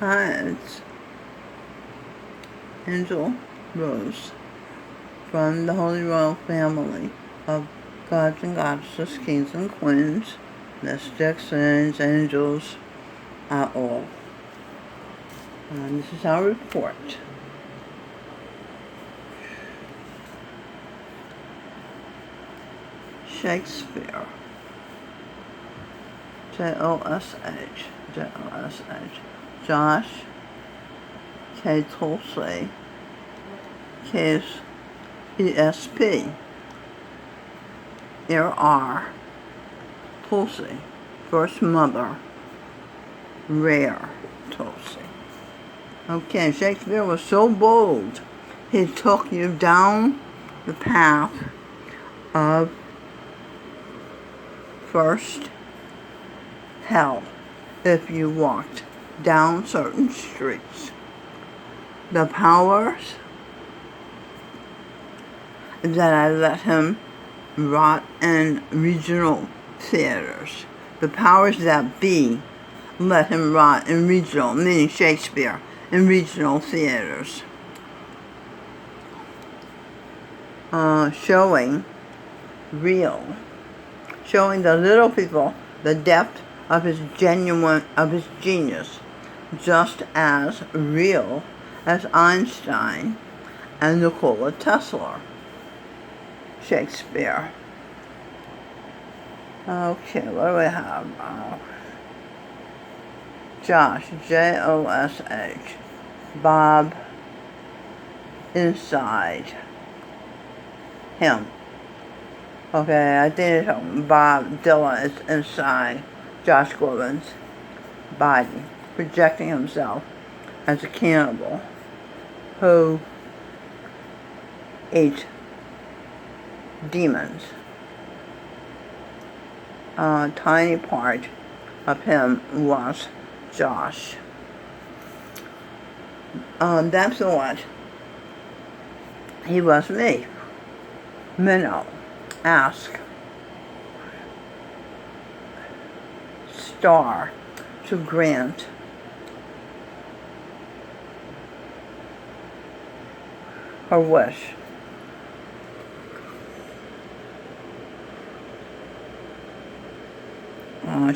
hides Angel Rose from the Holy Royal Family of gods and goddesses, kings and queens, mystics, saints, angels, all. This is our report. Shakespeare. Josh. Josh K. Tulsi. ESP. R. Tulsi. First mother. Rare Tulsi. Okay, Shakespeare was so bold, he took you down the path of first hell if you walked down certain streets. The powers that I let him rot in regional theaters. The powers that be let him rot in regional, meaning Shakespeare, in regional theaters. Showing the little people the depth of his genius, just as real as Einstein and Nikola Tesla. Shakespeare. Okay, what do we have? Josh, Josh. Bob, inside him. Okay, I think it's Bob Dylan is inside Josh Groban's body, projecting himself as a cannibal who ate demons. A tiny part of him was Josh. That's what he was me. Minnow. Ask. Star. To grant. Her wish.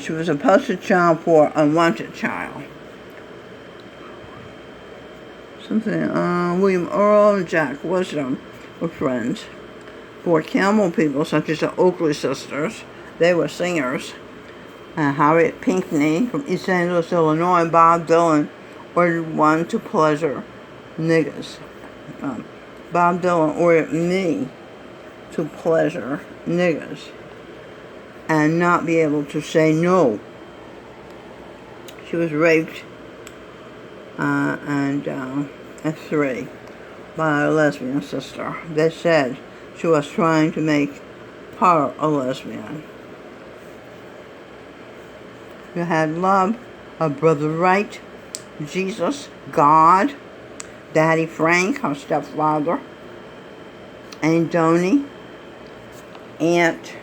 She was a poster child for unwanted child. William Earl and Jack Wisdom were friends. For Camel people, such as the Oakley sisters, they were singers. Harriet Pinckney from East St. Louis, Illinois, Bob Dylan ordered one to pleasure niggas. Bob Dylan ordered me to pleasure niggas and not be able to say no. She was raped at 3 by a lesbian sister. They said she was trying to make her a lesbian. You had love of Brother Wright, Jesus, God, Daddy Frank, her stepfather, Aunt Donnie, Aunt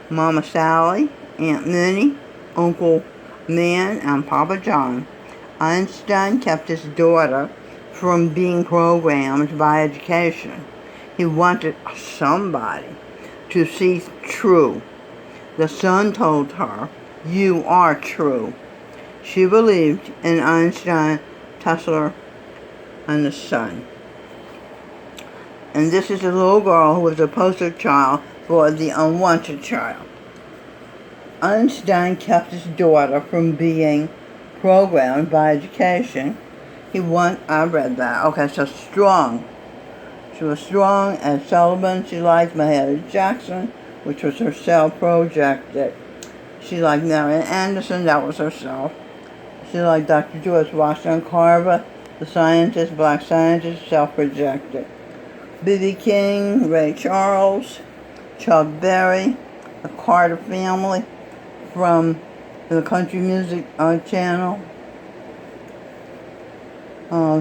Mama Sally, Aunt Minnie, Uncle Man, and Papa John. Einstein kept his daughter from being programmed by education. He wanted somebody to see true. The sun told her, "You are true." She believed in Einstein, Tesla, and the sun. And this is a little girl who was a poster child for the unwanted child. Einstein kept his daughter from being programmed by education. I read that. Okay, so strong. She was strong as Sullivan. She liked Mahalia Jackson, which was herself projected. She liked Marian Anderson, that was herself. She liked Dr. George Washington Carver, the scientist, black scientist, self-projected. B.B. King, Ray Charles, Chuck Berry, the Carter family from the country music channel.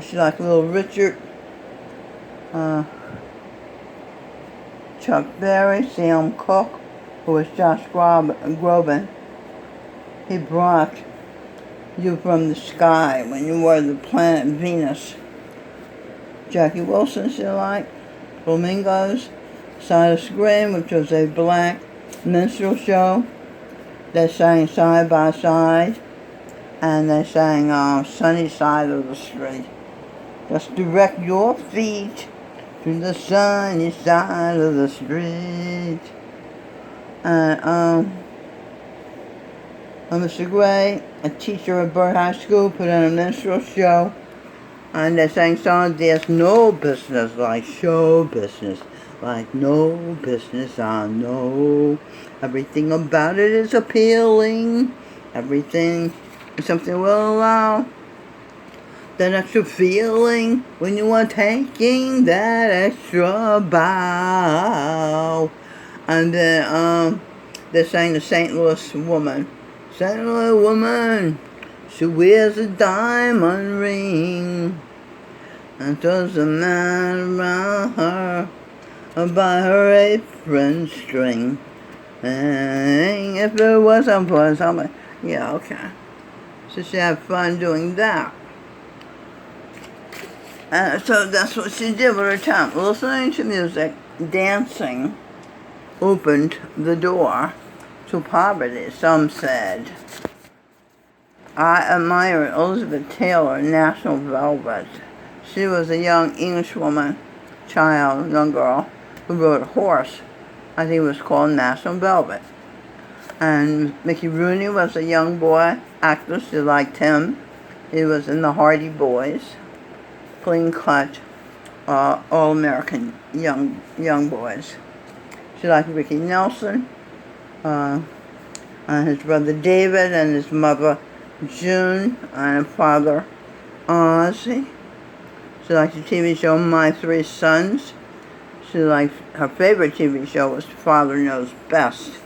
She liked Little Richard, Chuck Berry, Sam Cooke, who was Josh Groban. He brought You from the Sky when you were the planet Venus. Jackie Wilson she liked. Flamingos. Silas Green, which was a black minstrel show. They sang Side by Side. And they sang Sunny Side of the Street. Just direct your feet to the sunny side of the street. And Mr. Gray, a teacher at Burt High School, put on a minstrel show. And they sang songs, there's no business like show business. Like no business, I know. Everything about it is appealing. Everything is something we'll allow. That extra feeling when you are taking that extra bow. And then they sang the St. Louis Woman. St. Louis woman, she wears a diamond ring. And there's a man around her by her apron string. And if it wasn't for something, yeah, okay. So she had fun doing that. So that's what she did with her time. Listening to music, dancing, opened the door to poverty, some said. I admire Elizabeth Taylor, National Velvet. She was a young Englishwoman, young girl, who rode a horse. I think it was called National Velvet. And Mickey Rooney was a young boy actor. She liked him. He was in the Hardy Boys. Clean cut, all-American young boys. She liked Ricky Nelson, and his brother David, and his mother June, and her father Ozzy. She liked the TV show My Three Sons. She liked, her favorite TV show was Father Knows Best.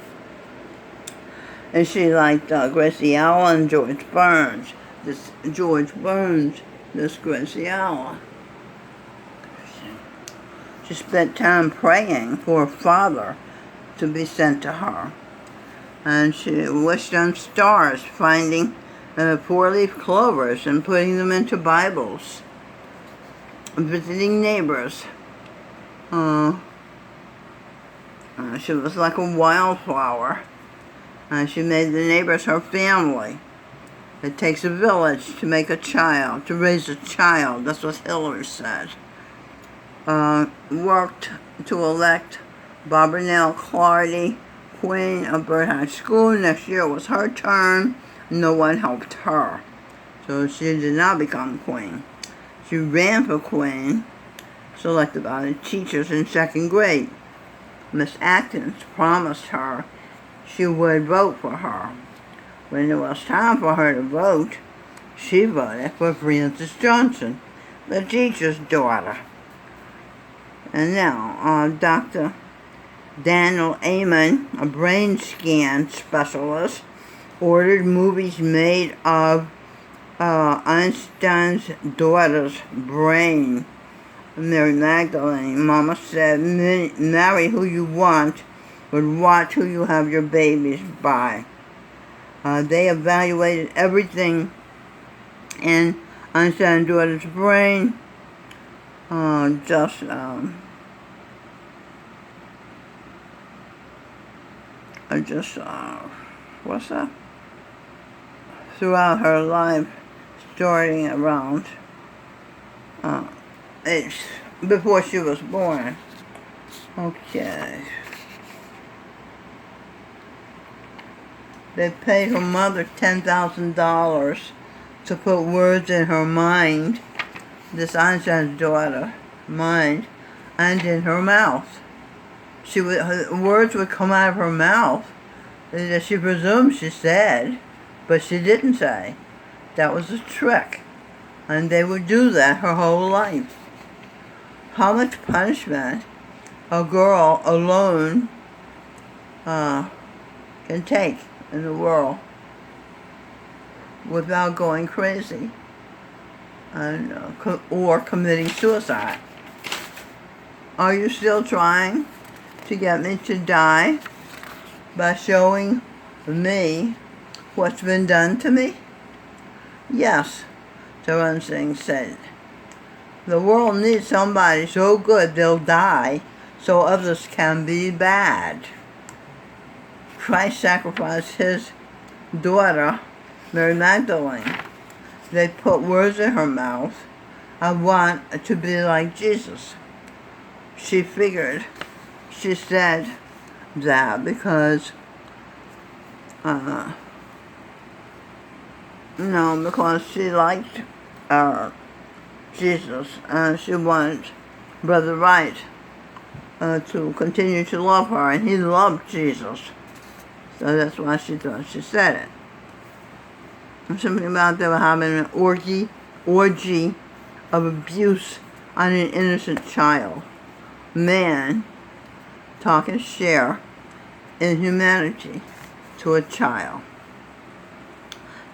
And she liked Gracie Allen and George Burns. This Gracie Allen. She spent time praying for her father to be sent to her. And she wished on stars, finding four-leaf clovers and putting them into Bibles. Visiting neighbors. She was like a wildflower. And she made the neighbors her family. It takes a village to make a child, to raise a child. That's what Hillary said. Worked to elect Barbara Nell Clardy Queen of Burt High School. Next year was her turn. No one helped her. So she did not become queen. She ran for queen, selected by the teachers in second grade. Miss Atkins promised her she would vote for her. When it was time for her to vote, she voted for Frances Johnson, the teacher's daughter. And now, Dr. Daniel Amen, a brain scan specialist, ordered movies made of Einstein's daughter's brain. Mary Magdalene, Mama said, marry who you want, but watch who you have your babies by. They evaluated everything in Einstein's daughter's brain. What's that? Throughout her life, starting around before she was born. Okay. They paid her mother $10,000 to put words in her mind, this Einstein's daughter, mind, and in her mouth. Her words would come out of her mouth that she presumed she said, but she didn't say. That was a trick. And they would do that her whole life. How much punishment a girl alone can take in the world without going crazy and or committing suicide. Are you still trying to get me to die by showing me what's been done to me? Yes, Charan Singh said. The world needs somebody so good they'll die so others can be bad. Christ sacrificed his daughter, Mary Magdalene. They put words in her mouth. I want to be like Jesus. She said that because, because she liked Jesus, and she wanted Brother Wright to continue to love her, and he loved Jesus. So that's why she thought she said it. And something about they were having an orgy of abuse on an innocent child. Man talking share inhumanity to a child.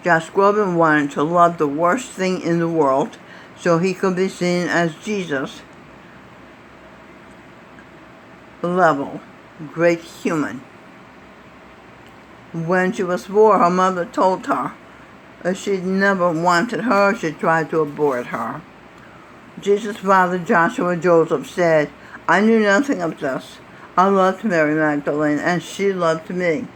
Josh Groban wanted to love the worst thing in the world so he could be seen as Jesus level, great human. When she was 4, her mother told her that she never wanted her, she tried to abort her. Jesus' father, Joshua Joseph, said, I knew nothing of this. I loved Mary Magdalene, and she loved me.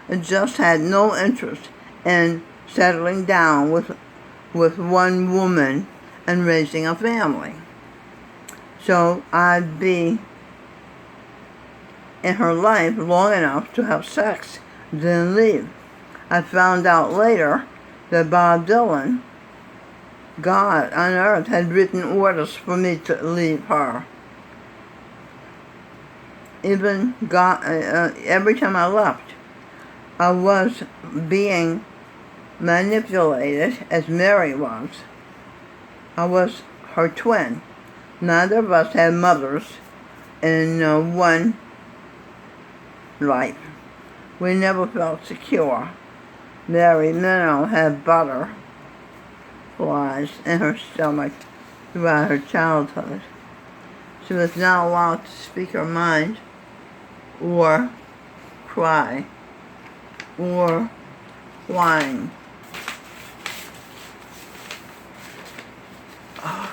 I just had no interest in settling down with one woman and raising a family. So I'd be in her life long enough to have sex, then leave. I found out later that Bob Dylan, God on earth, had written orders for me to leave her. Even God, every time I left, I was being manipulated as Mary was. I was her twin. Neither of us had mothers in one life. We never felt secure. Mary Minnow had butterflies in her stomach throughout her childhood. She was not allowed to speak her mind or cry or whine. Oh,